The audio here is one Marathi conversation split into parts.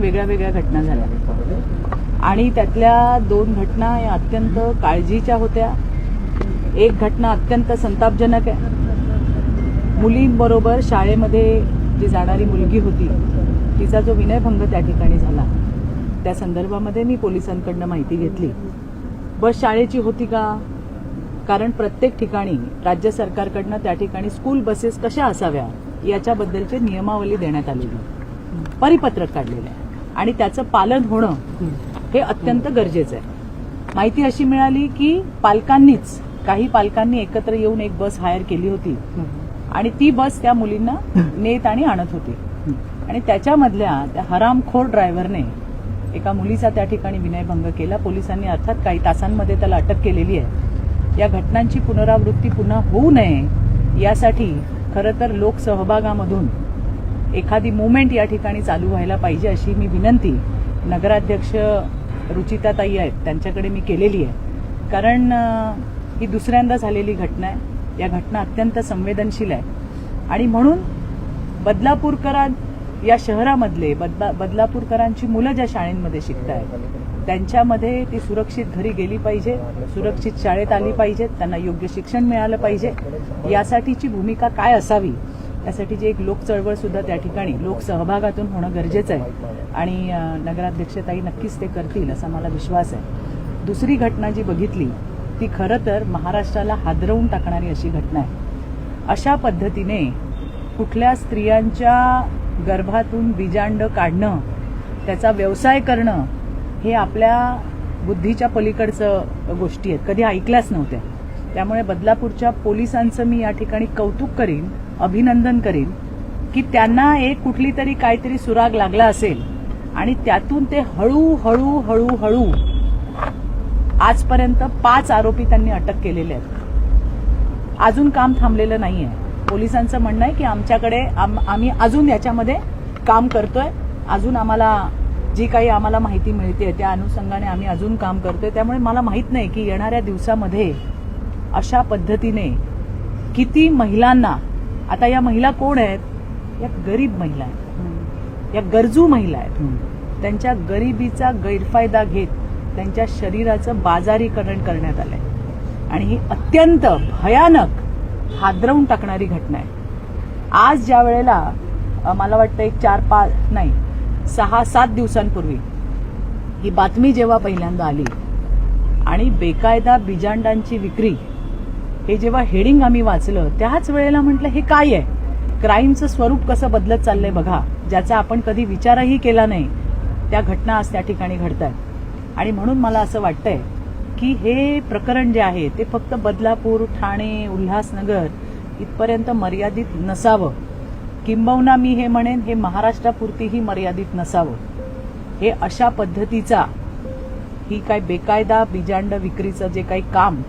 वेगळ्या वेगळ्या घटना झाल्या आणि त्यातल्या 2 घटना या अत्यंत काळजीच्या होत्या. एक घटना अत्यंत संतापजनक आहे. मुलींबरोबर शाळेमध्ये जी जाणारी मुलगी होती तिचा जो विनयभंग त्या ठिकाणी झाला त्या संदर्भामध्ये मी पोलिसांकडनं माहिती घेतली. बस शाळेची होती का? कारण प्रत्येक ठिकाणी राज्य सरकारकडनं त्या ठिकाणी स्कूल बसेस कशा असाव्या याच्याबद्दलची नियमावली देण्यात आलेली, परिपत्रक काढलेलं आहे आणि त्याचं पालन होणं हे अत्यंत गरजेचं आहे. माहिती अशी मिळाली की काही पालकांनी एकत्र येऊन एक बस हायर केली होती आणि ती बस त्या मुलींना नेत आणि आणत होती आणि त्याच्यामधल्या त्या हरामखोर ड्रायव्हरने एका मुलीचा त्या ठिकाणी विनयभंग केला. पोलिसांनी अर्थात काही तासांमध्ये त्याला अटक केलेली आहे. या घटनांची पुनरावृत्ती पुन्हा होऊ नये यासाठी खरं तर लोकसहभागामधून एखादी मुवमेंट या ठिकाणी चालू व्हायला पाहिजे अशी मी विनंती नगराध्यक्ष रुचिताताई आहेत त्यांच्याकडे मी केलेली आहे. कारण ही दुसऱ्यांदा झालेली घटना आहे. या घटना अत्यंत संवेदनशील आहे आणि म्हणून बदलापूरकरां या शहरामधले बदलापूरकरांची मुलं ज्या शाळेमध्ये शिकत आहेत त्यांच्यामध्ये ती सुरक्षित घरी गेली पाहिजे, सुरक्षित शाळेत आली पाहिजेत, त्यांना योग्य शिक्षण मिळालं पाहिजे. यासाठीची भूमिका काय असावी यासाठीची एक लोक चळवळ सुद्धा त्या ठिकाणी लोकसहभागातून होणं गरजेचं आहे आणि नगराध्यक्षताई नक्कीच ते करतील असा मला विश्वास आहे. दुसरी घटना जी बघितली ती खरं तर महाराष्ट्राला हादरवून टाकणारी अशी घटना आहे. अशा पद्धतीने कुठल्या स्त्रियांच्या गर्भातून बीजांड काढणं, त्याचा व्यवसाय करणं हे आपल्या बुद्धीच्या पलीकडचं गोष्टी आहेत, कधी ऐकल्याच नव्हत्या. त्यामुळे बदलापूरच्या पोलिसांचं मी या ठिकाणी कौतुक करीन, अभिनंदन करीन की त्यांना एक कुठली तरी काहीतरी सुराग लागला असेल आणि त्यातून ते हळूहळू हळूहळू आजपर्यंत 5 आरोपी त्यांनी अटक केलेले आहेत. अजून काम थांबलेलं नाहीये. पोलिसांचं म्हणणं आहे की आमच्याकडे आम्ही अजून याच्यामध्ये काम करतोय, अजून आम्हाला जी काही आम्हाला माहिती मिळते त्या अनुषंगाने आम्ही अजून काम करतोय. त्यामुळे मला माहित नाही की येणाऱ्या दिवसामध्ये अशा पद्धतीने किती महिलांना, आता या महिला कोण आहेत? या गरीब महिला आहेत, या गरजू महिला आहेत. त्यांच्या गरिबीचा गैरफायदा घेत त्यांच्या शरीराचं बाजारीकरण करण्यात आलंय आणि ही अत्यंत भयानक हादरवून टाकणारी घटना आहे. आज ज्या वेळेला मला वाटतं एक 6-7 दिवसांपूर्वी ही बातमी जेव्हा पहिल्यांदा आली आणि बेकायदा बिजांडांची विक्री हे जेव्हा हेडिंग आम्ही वाचलं त्याच वेळेला म्हटलं हे काय आहे? क्राईमचं स्वरूप कसं बदलत चाललंय बघा, ज्याचा आपण कधी विचारही केला नाही त्या घटना आज त्या ठिकाणी घडतात. आणि म्हणून मला असं वाटतंय की हे प्रकरण जे आहे ते फक्त बदलापूर, ठाणे, उल्हासनगर इथपर्यंत मर्यादित नसावं. किंबहुना मी हे म्हणेन हे महाराष्ट्रापुरतीही मर्यादित नसावं. हे अशा पद्धतीचा ही काय बेकायदा बिजांड विक्रीचं जे काही काम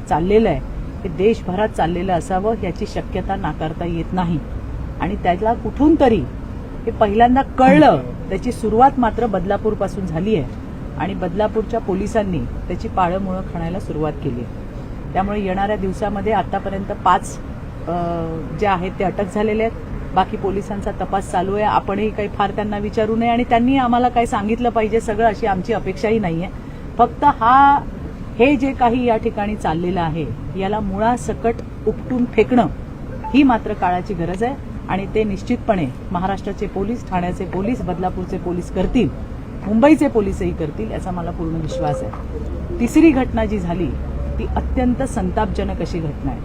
चाललेलं आहे हे देशभरात चाललेलं असावं याची शक्यता नाकारता येत नाही. आणि त्याला कुठून तरी हे पहिल्यांदा कळलं, त्याची सुरुवात मात्र बदलापूरपासून झाली आहे आणि बदलापूरच्या पोलिसांनी त्याची पाळंमुळं खणायला सुरुवात केली आहे. त्यामुळे येणाऱ्या दिवसामध्ये आतापर्यंत 5 जे आहेत ते अटक झालेले आहेत. बाकी पोलिसांचा तपास चालू आहे. आपणही काही फार त्यांना विचारू नये आणि त्यांनी आम्हाला काही सांगितलं पाहिजे सगळं अशी आमची अपेक्षाही नाहीये. फक्त हे जे काही या ठिकाणी चाललेलं आहे याला मुळासकट उपटून फेकणं ही मात्र काळाची गरज आहे आणि ते निश्चितपणे महाराष्ट्राचे पोलीस, ठाण्याचे पोलीस, बदलापूरचे पोलीस करतील, मुंबईचे पोलीसही करतील याचा मला पूर्ण विश्वास आहे. तिसरी घटना जी झाली ती अत्यंत संतापजनक अशी घटना आहे.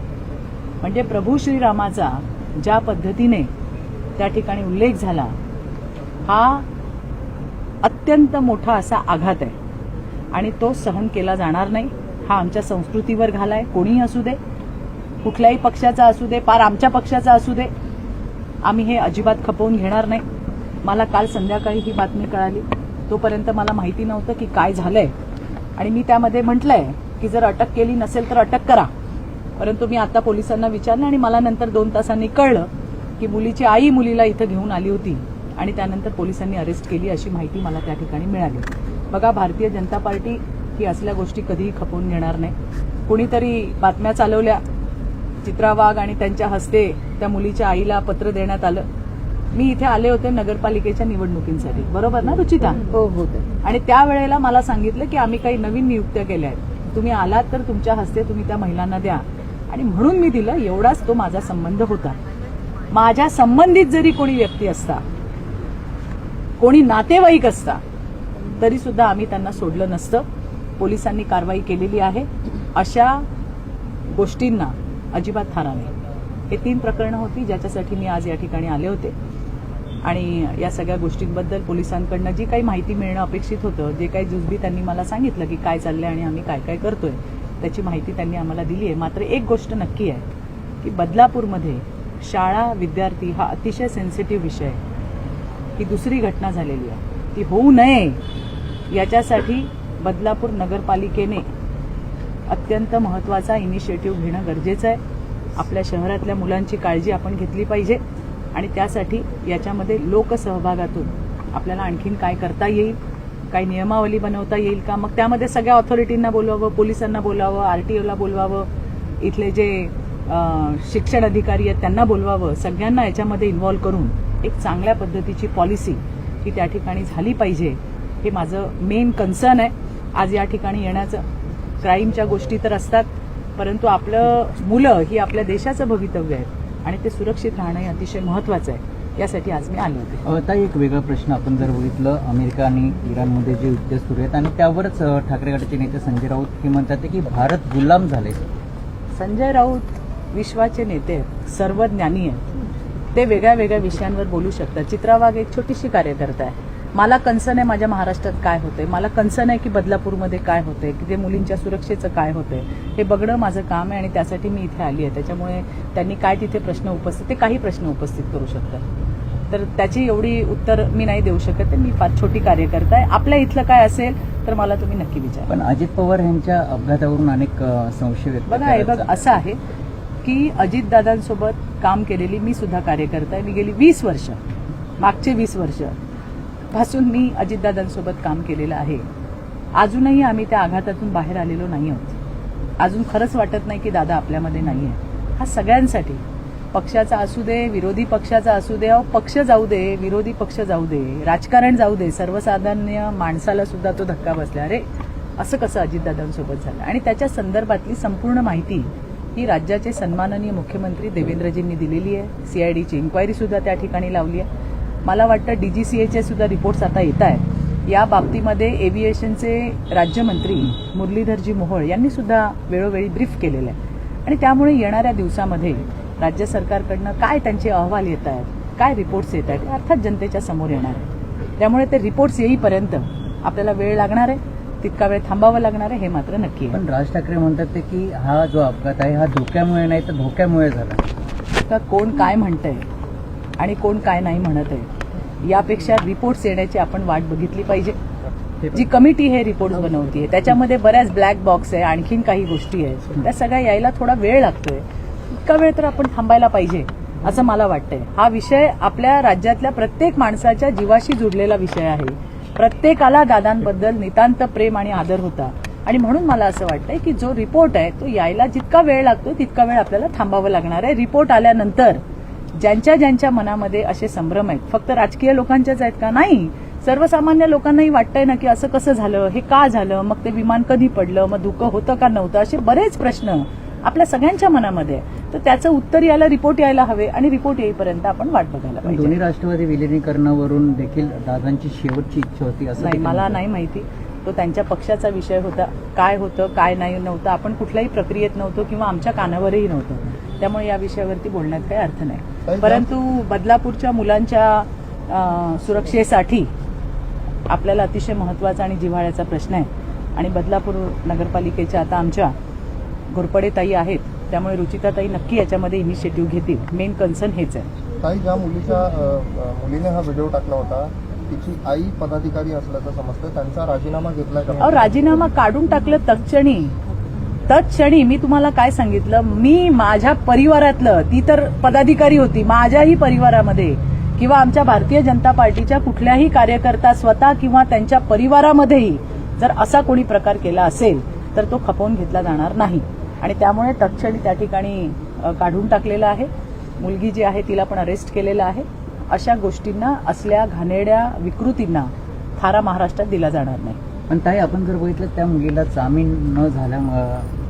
म्हणजे प्रभू श्रीरामाचा ज्या पद्धतीने त्या ठिकाणी उल्लेख झाला हा अत्यंत मोठा असा आघात आहे आणि तो सहन केला जाणार नाही. हा आमच्या संस्कृतीवर घालाय. कोणीही असू दे, कुठल्याही पक्षाचा असू दे, पार आमच्या पक्षाचा असू दे, आम्ही हे अजिबात खपवून घेणार नाही. मला काल संध्याकाळी ही बातमी कळाली, तोपर्यंत मला माहिती नव्हतं की काय झालंय आणि मी त्यामध्ये म्हटलंय की जर अटक केली नसेल तर अटक करा. परंतु मी आता पोलिसांना विचारलं आणि मला नंतर 2 तासांनी कळलं की मुलीची आई मुलीला इथं घेऊन आली होती आणि त्यानंतर पोलिसांनी अरेस्ट केली अशी माहिती मला त्या ठिकाणी मिळाली. बघा, भारतीय जनता पार्टी ही असल्या गोष्टी कधीही खपवून घेणार नाही. कुणीतरी बातम्या चालवल्या, चित्रा वाघ आणि त्यांच्या हस्ते त्या मुलीच्या आईला पत्र देण्यात आलं मी इथे आले होते नगरपालिकेच्या निवडणुकींसाठी, बरोबर ना रुचिता? हो होते. आणि त्यावेळेला मला सांगितलं की आम्ही काही नवीन नियुक्त्या केल्या आहेत, तुम्ही आलात तर तुमच्या हस्ते तुम्ही त्या महिलांना द्या, आणि म्हणून मी दिलं. एवढाच तो माझा संबंध होता. माझ्या संबंधित जरी कोणी व्यक्ती असता, कोणी नातेवाईक असता, तरी सुद्धा आम्ही त्यांना सोडलं नसतं. पोलिसांनी कारवाई केलेली आहे. अशा गोष्टींना अजिबात थारा नाही. हे 3 प्रकरणं होती ज्याच्यासाठी मी आज या ठिकाणी आले होते, आणि या सगळ्या गोष्टींबद्दल पोलिसांकडनं जी काही माहिती मिळणं अपेक्षित होतं, जे काही जुजबी त्यांनी मला सांगितलं की काय चाललंय आणि आम्ही काय काय करतोय, त्याची माहिती त्यांनी आम्हाला दिली आहे. मात्र एक गोष्ट नक्की आहे की बदलापूरमध्ये शाळा विद्यार्थी हा अतिशय सेन्सिटिव्ह विषय आहे. ही दुसरी घटना झालेली आहे, ती होऊ नये याच्यासाठी बदलापूर नगरपालिकेने अत्यंत महत्त्वाचा इनिशिएटिव्ह घेणं गरजेचं आहे. आपल्या शहरातल्या मुलांची काळजी आपण घेतली पाहिजे, आणि त्यासाठी याच्यामध्ये लोकसहभागातून आपल्याला आणखीन काय करता येईल, काही नियमावली बनवता येईल का, मग त्यामध्ये सगळ्या ऑथॉरिटींना बोलवावं, पोलिसांना बोलावं, आरटीओला बोलवावं, इथले जे शिक्षण अधिकारी आहेत त्यांना बोलवावं, सगळ्यांना याच्यामध्ये इन्व्हॉल्व करून एक चांगल्या पद्धतीची पॉलिसी ही त्या ठिकाणी झाली पाहिजे. हे माझं मेन कन्सर्न आहे आज या ठिकाणी येण्याचं. क्राईमच्या गोष्टी तर असतात, परंतु आपलं मुलं ही आपल्या देशाचं भवितव्य आहे, आणि ते सुरक्षित राहणं हे अतिशय महत्त्वाचं आहे. यासाठी आज मी आले होते. आता एक वेगळा प्रश्न आपण जर बघितलं, अमेरिका आणि इराणमध्ये जे युद्ध सुरू आहेत, आणि त्यावरच ठाकरे गटाचे नेते संजय राऊत हे म्हणतात की भारत गुलाम झाले. संजय राऊत विश्वाचे नेते आहेत, सर्वज्ञानी आहेत, ते वेगळ्या वेगळ्या विषयांवर बोलू शकतात. चित्रा वाघ एक छोटीशी कार्यकर्ता आहे. मला कन्सर्न आहे माझ्या महाराष्ट्रात काय होतंय, मला कन्सर्न आहे की बदलापूरमध्ये काय होतंय, की ते मुलींच्या सुरक्षेचं काय होतंय, हे बघणं माझं काम आहे, आणि त्यासाठी मी इथे आली आहे. त्याच्यामुळे त्यांनी काय तिथे प्रश्न उपस्थित, ते काही प्रश्न उपस्थित करू शकतात, तर त्याची एवढी उत्तर मी नाही देऊ शकत. मी फार छोटी कार्यकर्ता आहे. आपल्या इथलं काय असेल तर मला तुम्ही नक्की विचारा. पण अजित पवार यांच्या अपघातावरून अनेक संशय व्यक्त बघा, हे बघ असं आहे की अजितदादांसोबत काम केलेली मी सुद्धा कार्यकर्ता आहे. मी गेली 20 वर्ष, मागचे 20 वर्ष पासून मी अजितदादांसोबत काम केलेलं आहे. अजूनही आम्ही त्या आघातातून बाहेर आलेलो नाही आहोत. अजून खरंच वाटत नाही की दादा आपल्यामध्ये नाही आहे. हा सगळ्यांसाठी, पक्षाचा असू दे, विरोधी पक्षाचा असू दे, पक्ष जाऊ दे, विरोधी पक्ष जाऊ दे, राजकारण जाऊ दे, सर्वसामान्य माणसाला सुद्धा तो धक्का बसला. अरे असं कसं अजितदादांसोबत झालं, आणि त्याच्या संदर्भातली संपूर्ण माहिती ही राज्याचे सन्माननीय मुख्यमंत्री देवेंद्रजींनी दिलेली आहे. सीआयडीची इन्क्वायरी सुद्धा त्या ठिकाणी लावली आहे. मला वाटतं डीजीसीएचे सुद्धा रिपोर्ट्स आता येत आहेत. या बाबतीमध्ये एव्हिएशनचे राज्यमंत्री मुरलीधरजी मोहोळ यांनी सुद्धा वेळोवेळी ब्रीफ केलेलं आहे, आणि त्यामुळे येणाऱ्या दिवसामध्ये राज्य सरकारकडनं काय त्यांचे अहवाल येत आहेत, काय रिपोर्ट्स येत आहेत, अर्थात जनतेच्या समोर येणार आहे. त्यामुळे ते रिपोर्ट्स येईपर्यंत आपल्याला वेळ लागणार आहे, तितका वेळ थांबावं लागणार आहे, हे मात्र नक्की आहे. पण राज ठाकरे म्हणतात की हा जो अपघात आहे हा धोक्यामुळे नाही तर धोक्यामुळे झाला. का कोण काय म्हणतंय आणि कोण काय नाही म्हणत आहे, यापेक्षा रिपोर्ट्स येण्याची आपण वाट बघितली पाहिजे. जी कमिटी हे रिपोर्ट्स बनवतीये त्याच्यामध्ये बऱ्याच ब्लॅक बॉक्स आहे, आणखीन काही गोष्टी आहेत, त्या सगळ्या यायला थोडा वेळ लागतोय. इतका वेळ तर आपण थांबायला पाहिजे असं मला वाटतंय. हा विषय आपल्या राज्यातल्या प्रत्येक माणसाच्या जीवाशी जुडलेला विषय आहे. प्रत्येकाला दादांबद्दल नितांत प्रेम आणि आदर होता, आणि म्हणून मला असं वाटतंय की जो रिपोर्ट आहे तो यायला जितका वेळ लागतो तितका वेळ आपल्याला थांबावं लागणार आहे. रिपोर्ट आल्यानंतर ज्यांच्या ज्यांच्या मनामध्ये असे संभ्रम आहेत, फक्त राजकीय लोकांच्याच आहेत का? नाही, सर्वसामान्य लोकांनाही वाटतंय ना की असं कसं झालं, हे का झालं, मग ते विमान कधी पडलं, मग धुकं होतं का नव्हतं, असे बरेच प्रश्न आपल्या सगळ्यांच्या मनामध्ये. तर त्याचं उत्तर यायला, रिपोर्ट यायला हवे, आणि रिपोर्ट येईपर्यंत आपण वाट बघायला पाहिजे. दोन्ही राष्ट्रवादी विलिनीकरणावरून देखील दादांची शेवटची इच्छा होती असं नाही, मला नाही माहिती. तो त्यांच्या पक्षाचा विषय होता. काय होतं काय नाही नव्हतं, आपण कुठल्याही प्रक्रियेत नव्हतो किंवा आमच्या कानावरही नव्हतं. त्यामुळे या विषयावरती बोलण्यात काही अर्थ नाही. परंतु बदलापूरच्या मुलांच्या सुरक्षेसाठी आपल्याला अतिशय महत्त्वाचा आणि जिव्हाळ्याचा प्रश्न आहे, आणि बदलापूर नगरपालिकेच्या आता आमच्या घोरपडे ताई आहेत, त्यामुळे रुचिताताई नक्की याच्यामध्ये इनिशिएटिव्ह घेतील. मेन कन्सर्न हेच आहे. ताई, ज्या मुलीने हा व्हिडिओ टाकला होता तिची आई पदाधिकारी असल्याचं समजतं, त्यांचा राजीनामा घेतलाय का? राजीनामा काढून टाकलं तत्क्षणी. मी तुम्हाला काय सांगितलं, मी माझ्या परिवारातलं, ती तर पदाधिकारी होती, माझ्याही परिवारामध्ये किंवा आमच्या भारतीय जनता पार्टीच्या कुठल्याही कार्यकर्ता स्वतः किंवा त्यांच्या परिवारामध्येही जर असा कोणी प्रकार केला असेल तर तो खपवून घेतला जाणार नाही, आणि त्यामुळे तत्क्षणी त्या ठिकाणी काढून टाकलेलं आहे. मुलगी जी आहे तिला पण अरेस्ट केलेलं आहे, अशा गोष्टींना, असल्या घाणेरड्या विकृतींना थारा महाराष्ट्रात दिला जाणार नाही. पण ताई, आपण जर बघितलं त्या मुलीला जामीन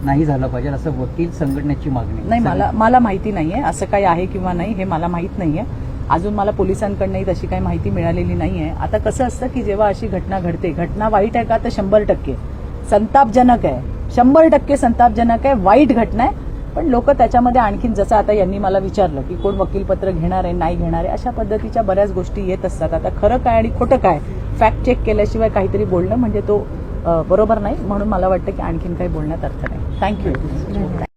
नाही झाला पाहिजे असं वकील संघटनेची मागणी आहे. नाही, मला माहिती नाहीये असं काही आहे किंवा नाही, हे मला माहित नाहीये. अजून मला पोलिसांकडनंही तशी काही माहिती मिळालेली नाहीये. आता कसं असतं की जेव्हा अशी घटना घडते, घटना वाईट आहे का, तर 100% संतापजनक आहे, 100% संतापजनक आहे, वाईट घटना आहे. पण लोक त्याच्यामध्ये आणखीन, जसं आता यांनी मला विचारलं की कोण वकीलपत्र घेणार आहे, नाही घेणार आहे, अशा पद्धतीच्या बऱ्याच गोष्टी येत असतात. आता खरं काय आणि खोटं काय फॅक्ट चेक केल्याशिवाय काहीतरी बोलणं म्हणजे तो बरोबर नाही. म्हणून मला वाटतं की आणखीन काही बोलण्यात अर्थ नाही. थँक्यू.